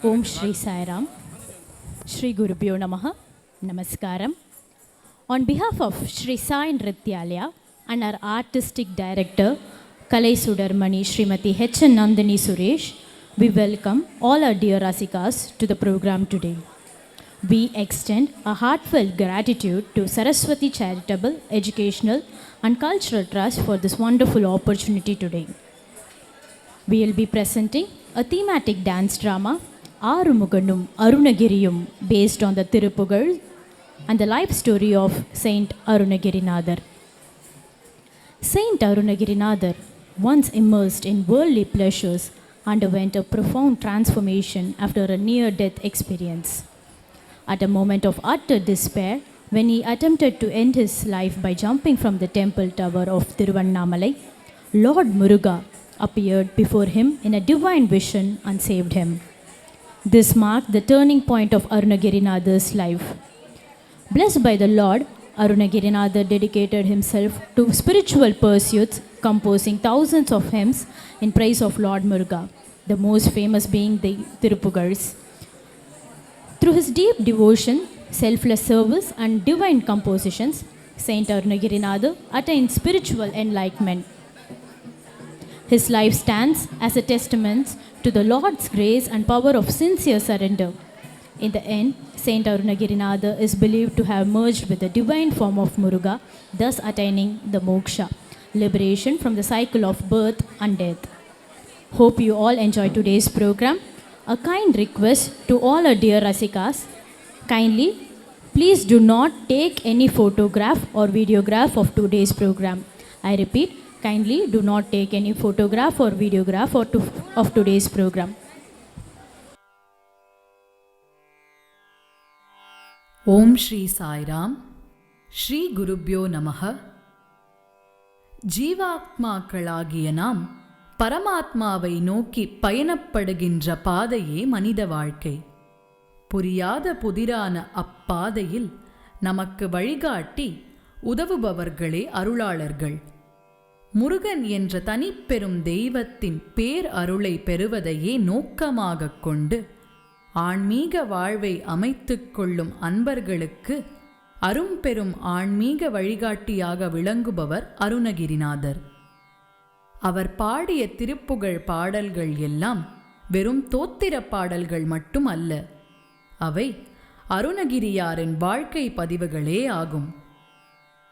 Om Shri Sai Ram, Shri Gurubhyo Namaha, Namaskaram. On behalf of Shri Sai Nrityalaya and our artistic director, Kalai Sudarmani Srimati H. Nandini Suresh, we welcome all our dear Rasikas to the program today. We extend a heartfelt gratitude to Saraswati Charitable, Educational and Cultural Trust for this wonderful opportunity today. We will be presenting a thematic dance drama, Arumuganum Arunagiriyum, based on the Tirupugal and the life story of Saint Arunagirinadar. Saint Arunagirinadar, once immersed in worldly pleasures, underwent a profound transformation after a near-death experience. At a moment of utter despair, when he attempted to end his life by jumping from the temple tower of Tiruvannamalai, Lord Muruga appeared before him in a divine vision and saved him. This marked the turning point of Arunagirinadar's life. Blessed by the Lord, Arunagirinadar dedicated himself to spiritual pursuits, composing thousands of hymns in praise of Lord Muruga, the most famous being the Tirupugals. Through his deep devotion, selfless service, and divine compositions, Saint Arunagirinadar attained spiritual enlightenment. His life stands as a testament to the Lord's grace and power of sincere surrender. In the end, Saint Arunagirinadar is believed to have merged with the divine form of Muruga, thus attaining the moksha, liberation from the cycle of birth and death. Hope you all enjoy today's program. A kind request to all our dear Rasikas, kindly, please do not take any photograph or videograph of today's program. I repeat, kindly do not take any photograph or videograph of today's program. Om Shri Sai Ram, Shri Gurubhyo Namaha. ஜீவாத்மாக்களாகிய நாம் பரமாத்மாவை நோக்கி பயணப்படுகின்ற பாதையே மனித வாழ்க்கை. புரியாத புதிரான அப்பாதையில் நமக்கு வழிகாட்டி உதவுபவர்களே அருளாளர்கள். முருகன் என்ற தனிப்பெரும் தெய்வத்தின் பேர் அருளை பெறுவதையே நோக்கமாக கொண்டு ஆன்மீக வாழ்வை அமைத்துக் கொள்ளும் அன்பர்களுக்கு அரும்பெரும் ஆன்மீக வழிகாட்டியாக விளங்குபவர் அருணகிரிநாதர். அவர் பாடிய திருப்புகழ் பாடல்கள் எல்லாம் வெறும் தோத்திர பாடல்கள் மட்டும் அல்ல, அவை அருணகிரியாரின் வாழ்க்கை பதிவுகளே ஆகும்.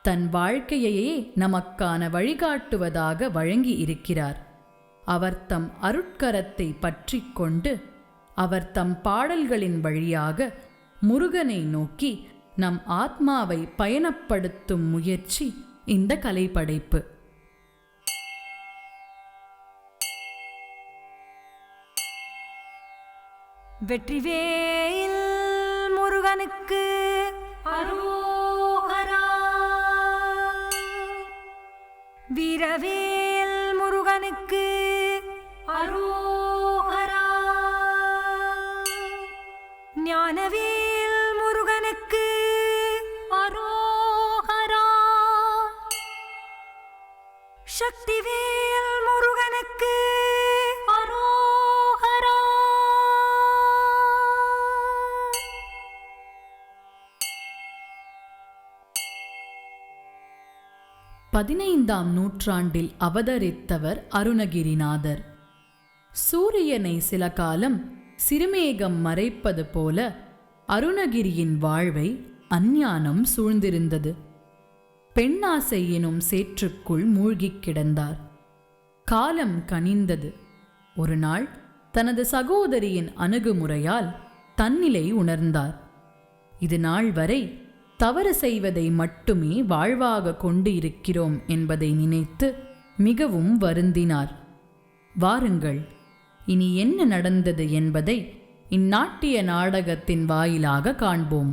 தன் வாழ்க்கையையே நமக்கான வழிகாட்டுவதாக வழங்கி இருக்கிறார். அவர் தம் அருட்கரத்தை பற்றி கொண்டு அவர் தம் பாடல்களின் வழியாக முருகனை நோக்கி நம் ஆத்மாவை பயணப்படுத்தும் முயற்சி இந்த கலைப்படைப்பு. வெற்றிவேல் முருகனுக்கு அரோகரா, வீரவேல் முருகனுக்கு அரோகரா, ஞானவேல் முருகனுக்கு அரோகரா, சக்திவேல் முருகனுக்கு அரோகரா. 15ஆம் நூற்றாண்டில் அவதரித்தவர் அருணகிரிநாதர். சூரியனை சில காலம் சிறுமேகம் மறைப்பது போல அருணகிரியின் வாழ்வை அஞ்ஞானம் சூழ்ந்திருந்தது. பெண்ணாசை எனும் சேற்றுக்குள் மூழ்கிக் கிடந்தார். காலம் கனிந்தது. ஒரு நாள் தனது சகோதரியின் அணுகுமுறையால் தன்னிலை உணர்ந்தார். இது நாள் வரை தவறு செய்வதை மட்டுமே வாழ்வாக கொண்டு இருக்கிறோம் என்பதை நினைத்து மிகவும் வருந்தினார். வாருங்கள், இனி என்ன நடந்தது என்பதை இந்நாட்டிய நாடகத்தின் வாயிலாக காண்போம்.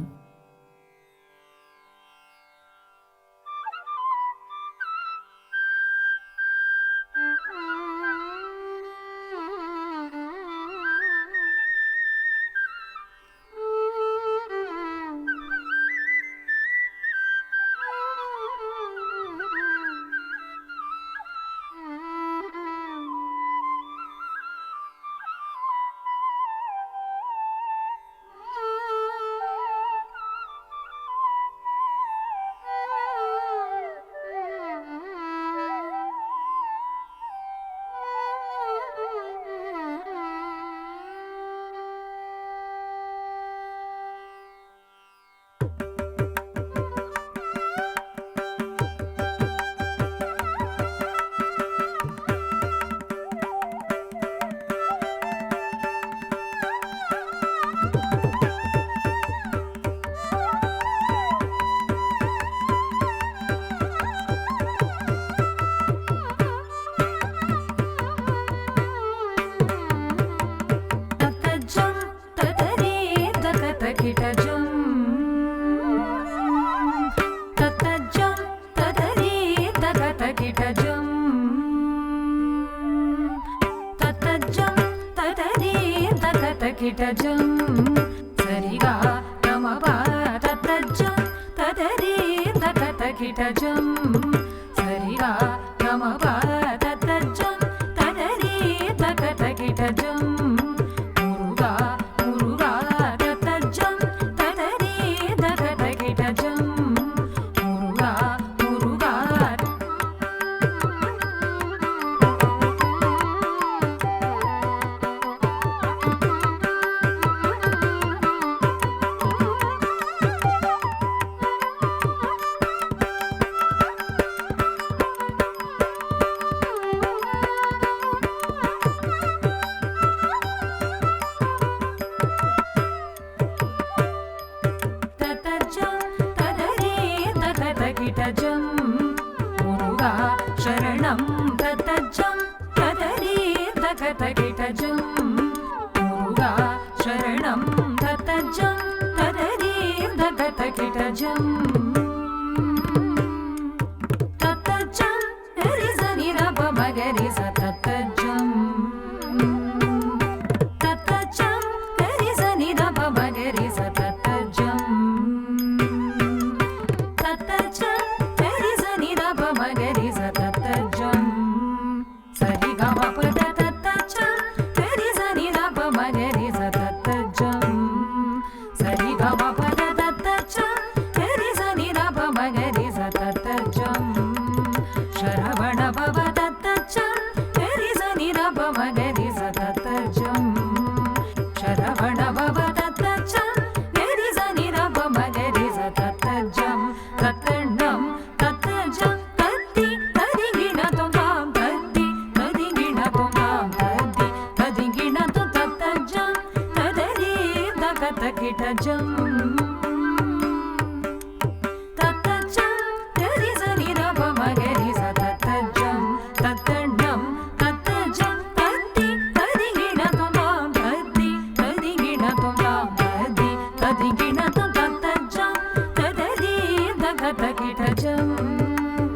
கிடஜம் சரிகா கமப தத்தஜம் ததரி தகத கிடஜம் சரிகா கமப தத்தஜம் ததரி தகத கிடஜம் முருகா முருகா தத்தஜம் ததரி தகத கிடஜம் முருகா முருகா கிடஜம் முருகா சரணம் தத்தஜம் ததரி தகத கிடஜம் முருகா சரணம் தத்தஜம் ததரி தகத கிடஜம் தத்தஜம் ரிசனி ரப மகரி சதத்தஜம் தத்தஜம் ரிசனி ரப மகரி சதத்தஜம் மகரி சதத்தஜம் சரி கம பத தத்தஜம் சரி சனி ரப மகரி சதத்தஜம் சரி கம பத தத்தஜம் சரி சனி ரப மகரி சதத்தஜம் சரவண பவ தத்தஜம் சரி சனி ரப மகரி சதத்தஜம் சரவண பவ தத்தஜம் சரி சனி ரப மகரி சதத்தஜம் தத்தண்ணம் தத்தஜம் கிடஜம் தத்தஜம் தரி சனி ரப மகரி சதத்தஜம் தத்தண்ணம் தத்தஜம் தத்தி ததிகிணதும் தத்தி ததிகிணதும் தத்தி ததிகிணதும் தத்தஜம் ததரி தகத கிடஜம்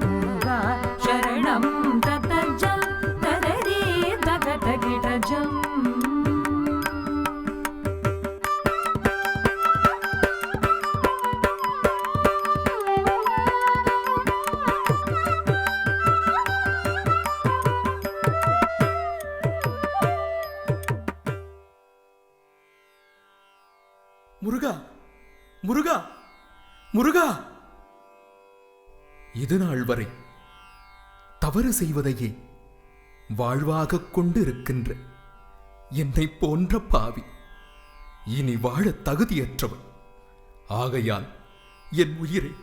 முருகா சரணம் தத்தஜம் ததரி தகத கிடஜம் முருகா முருகா முருகா இது நாள் வரை தவறு செய்வதையே வாழ்வாக கொண்டிருக்கின்ற என்னை போன்ற பாவி இனி வாழ தகுதியற்றவன். ஆகையால் என் உயிரை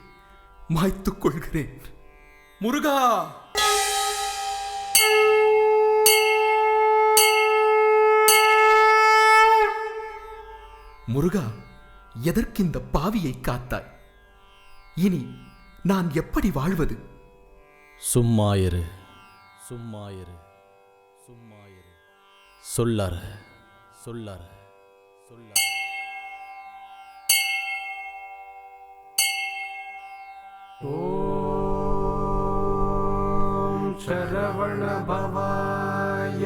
மாய்த்துக் கொள்கிறேன். முருகா! முருகா, எதற்கிந்த பாவியை காத்தாய்? இனி நான் எப்படி வாழ்வது? சும்மாயிரு, சும்மாயிரு, சும்மாயிரு. சொல்லற சொல்லற சொல்லற. ஓம் சரவண பவாய.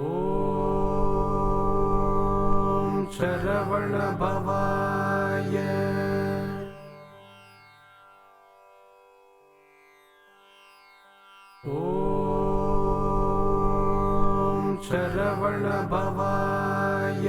ஓம் சரவண பவாய. ஓம் சரவண பவாய.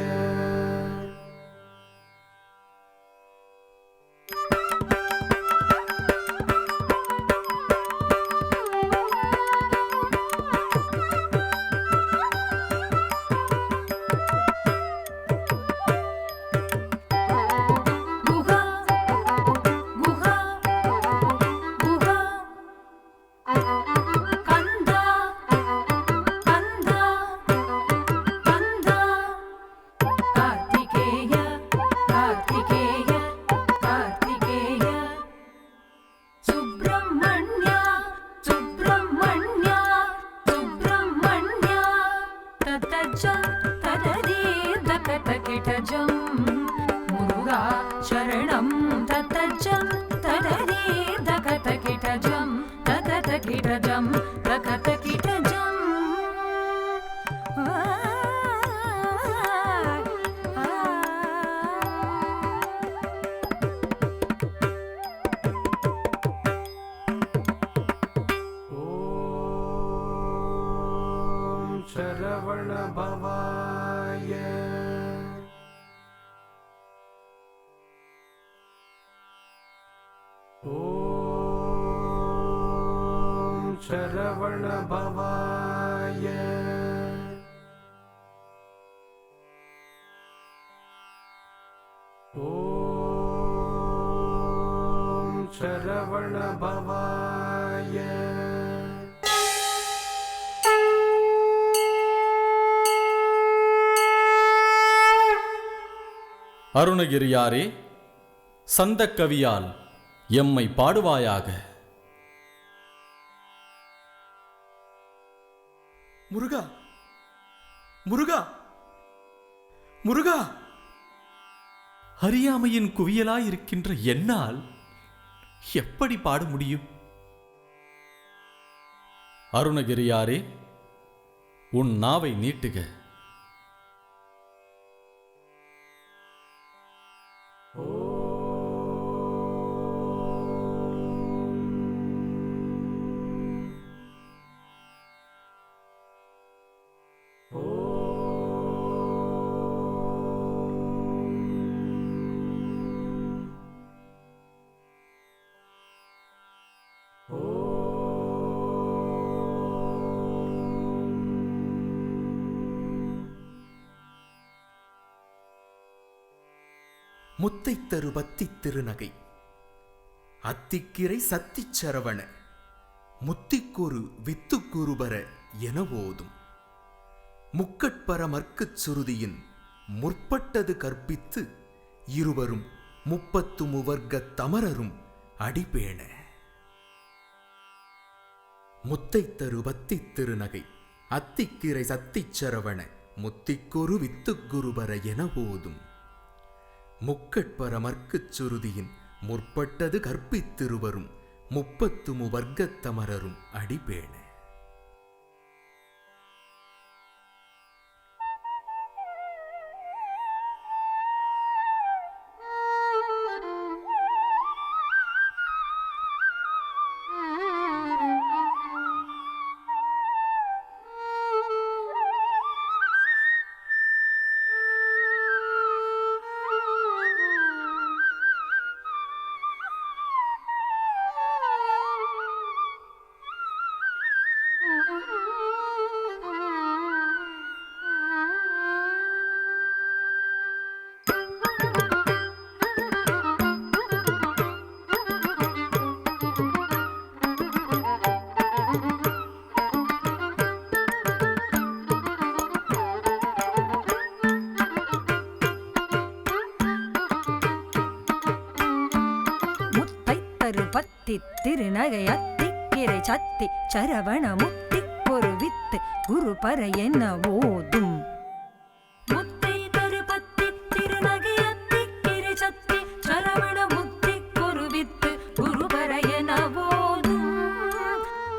முருகா சரணம் தத்தஜம் ததரே தகத கிடஜம் தகத கிடஜம் தகதகிடஜம் शरवण भवाय ॐ शरवण भवाय ॐ शरवण भवाय அருணகிரியாரே, சந்தக்கவியால் எம்மை பாடுவாயாக. முருகா, முருகா, முருகா! அறியாமையின் குவியலாயிருக்கின்ற என்னால் எப்படி பாட முடியும்? அருணகிரியாரே, உன் நாவை நீட்டுக. முத்தைத்தரு பத்தி திருநகை அத்திக்கிரை சத்திச் சரவண முத்திக்கொரு வித்துக்குருபர என ஓதும் முக்கட்பரமர்க்குச் சுருதியின் முற்பட்டது கற்பித்து இருவரும் 30 தமரரும் அடிபேண. முத்தைத்தரு பத்தி திருநகை அத்திக்கிரை சத்திச் சரவண முத்திக்கொரு வித்துக்குருபர என ஓதும் முக்கட்பரமர்க்குச் சுருதியின் முற்பட்டது கற்பித்திருவரும் 30 தமரரும் அடிபேண. பத்தி திருநகை அத்திக்கிரை சத்தி சரவண முத்திக்கொரு வித்து குரு பர என்ன ஓதும் முத்தை தரு பத்தி திருநகை அத்திக்கிரை சத்தி சரவண முத்திக்கொரு வித்து குரு பர என ஓதும்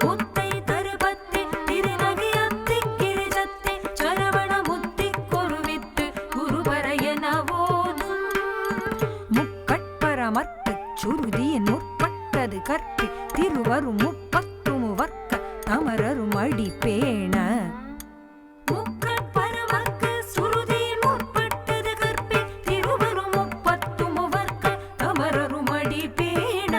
முத்தை தரு பத்தி திருநகை அத்திக்கிரை சத்தி சரவண முத்திக்கொரு வித்து குரு பர என ஓதும் முக்கட்பரமர்க்கு சுருதியின் முற்பட்டது கற்பி திருவரும் 30 தமரரும் அடிபேண. முக்கட்பரமர்க்கு சுருதியின் முற்பட்டது கற்பி திருவரும் 30 தமரரும் அடிபேண.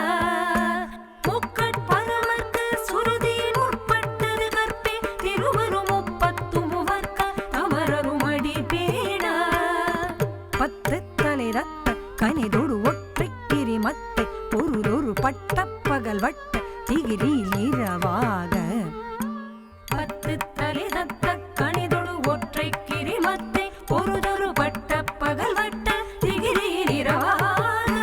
முக்கட்பரமர்க்கு சுருதியின் முற்பட்டது கற்பி திருவரும் 30 தமரரும் அடிபேண. 10 தலை ரத்த கனிதொடு ஒற்றை கிரிமத்தை பொருதொரு பட்ட பகல் வட்ட திகிரியில் இரவாக 10 தலை ரத்த கனிதொடு ஒற்றை கிரிமத்தை பொருதொரு பட்ட பகல் வட்ட திகிரியில் இரவாக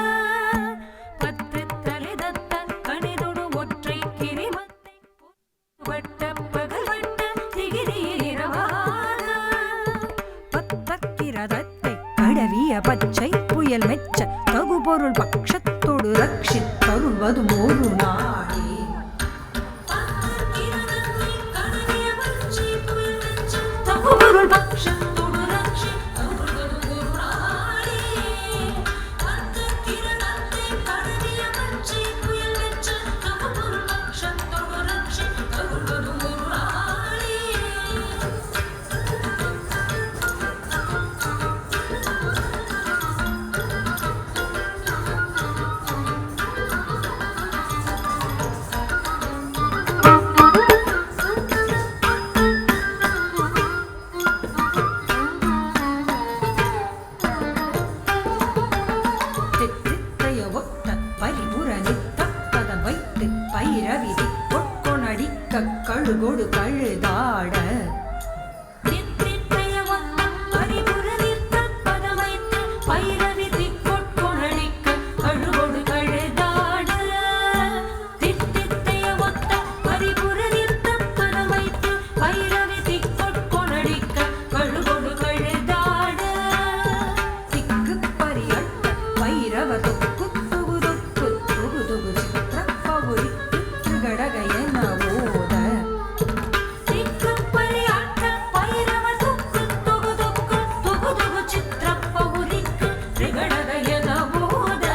10 தலை ரத்த கனிதொடு ஒற்றை கிரிமத்தை வட்ட பகல் வட்ட திகிரியில் இரவாக 10 ரதத்தை கடவிய பச்சை புயல் மெச்ச தகுபொருள் பட்சத்தோடு ரட்சித்தருள்வதும் ஒரு நாடே. தவப்பொருள் பக்ஷத்தோடு ரட்சி அருள்வரும் குருநாளே. அந்த கிரணத்தை தழுவிய பச்சை புயல் வெச்ச தவப்பொருள் பக்ஷத்தோடு ரட்சி அருள்வரும் குருநாளே. தித்தித்தைய ஒத்த பரிபுர நித்தப்பத வைத்து பைரவிதி பொற்கொணடிக்க கழுகொடு கழுதாட. தித்தித்தைய ஒத்த பரிபுர நித்தப்பத வைத்து பைரவிதி பொற்கொணடிக்க கழுகொடு கழுதாட. தித்தித்தைய ஒத்த பரிபுர நித்தப்பத வைத்து பைரவிதி பொற்கொணடிக்க கழுகொடு கழுதாட. திக்கு பரியட்ட பைரவ தொக்கு துகு தொக்கு துகு துகு சித்திரப்பவுரி திகடகையன ஓத. திக்கு பரியட்ட பைரவ தொக்கு துகு தொக்கு துகு துகு சித்திரப்பவுரிக்கு திகடகையன ஓத.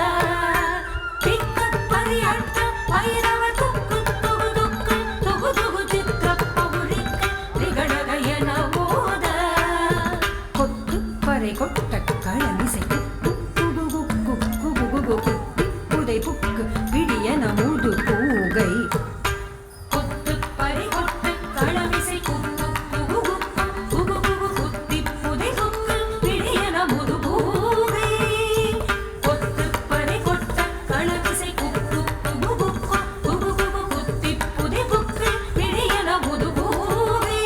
திக்கு பரியட்ட பைரவ தொக்கு துகு தொக்கு துகு துகு சித்திரப்பவுரிக்கு திகடகையன ஓத. கொத்து பறை கொட்ட களமிசை புதை புக்கு விடியன முது பூகை. கொத்து பறை கொட்ட களமிசை குத்து புகு புகு புகு குத்தி புதை புக்கு விடியன முது பூகை. கொத்து பறை கொட்ட களமிசை குத்து புகு புகு புகு குத்தி புதை புக்கு விடியன முது பூகை.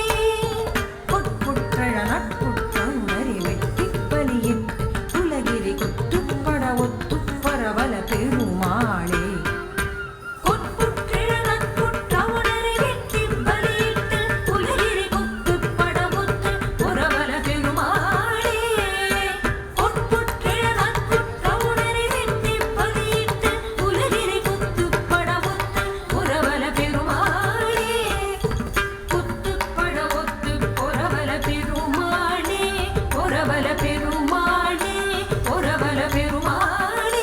பொற்புற்றழ நட்புற்றம் வரி வெட்டி பலியிட்டு உலகிரி குத்துப்பட ஒத்து பரவல பெருமாளே. பொற்புற்றழ நட்புற்றவுணரை வெட்டி பலியிட்டு உலகிரி குத்துப்பட ஒத்து பரவல பெருமாளே. பொற்புற்றழ நட்புற்றவுணரை வெட்டி பலியிட்டு உலகிரி குத்துப்பட ஒத்து பரவல பெருமாளே. குத்துப்பட ஒத்து பொரவல பெருமாளே. பொரவல பெருமாளே. பொரவல பெருமாளே.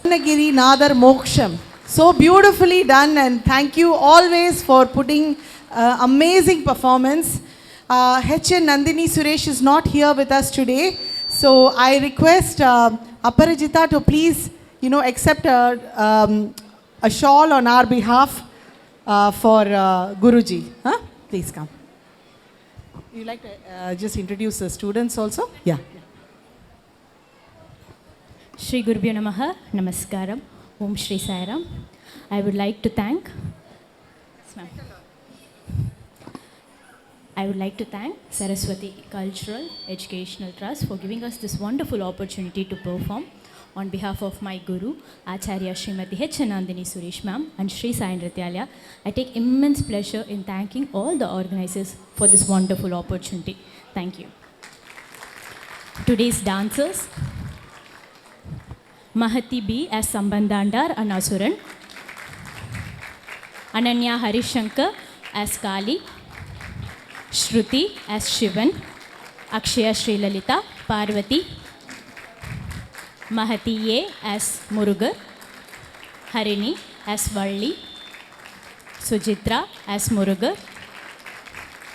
Ratnagiri Nadar Moksham. So beautifully done, and thank you always for putting amazing performance. H.N. Nandini Suresh is not here with us today, so I request Aparajita to please, accept a shawl on our behalf for Guruji. Huh? Please come. You like to just introduce the students also? Yeah. Shri Gurubhyo Namaha, Namaskaram, Om Shri Sai Ram. I would like to thank Saraswati Cultural Educational Trust for giving us this wonderful opportunity to perform. On behalf of my Guru, Acharya Srimati H.N. Nandini Suresh Ma'am and Sri Sai Nrityalaya, I take immense pleasure in thanking all the organizers for this wonderful opportunity. Thank you. Today's dancers, Mahati B. as Sambandandar and Asuran, Ananya Harishankar as Kali, Shruti as Shivan, Akshaya Sri Lalita, Parvati, Mahati A. as Murugar, Harini as Valli, Sujitra as Murugar,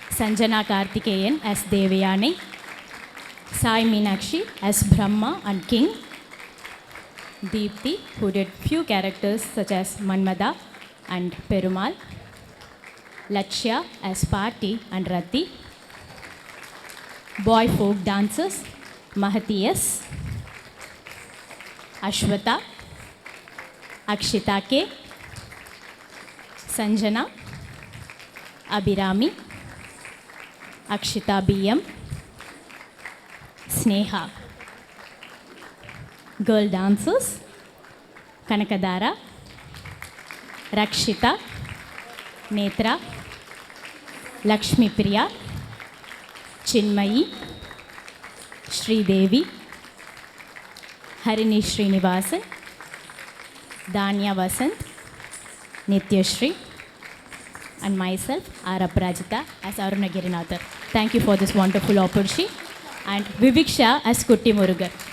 Sanjana Karthikeyan as Devayani, Sai Meenakshi as Brahma and King, Deepthi, who did few characters such as Manmada and Perumal, Lakshya as Party and Rati, boy folk dancers, Mahati S, Ashwata, Akshita K, Sanjana, Abhirami, Akshita BM, Sneha. girl dancers, Kanakadara, Rakshita, Netra, Lakshmi Priya, Chinmayi, Sri Devi, Harini Srinivasan, Danya Vasant, Nityashri, and myself, R. Aparajita, as Aruna Girinathar. Thank you for this wonderful opportunity. And Viviksha as Kutti Murugan.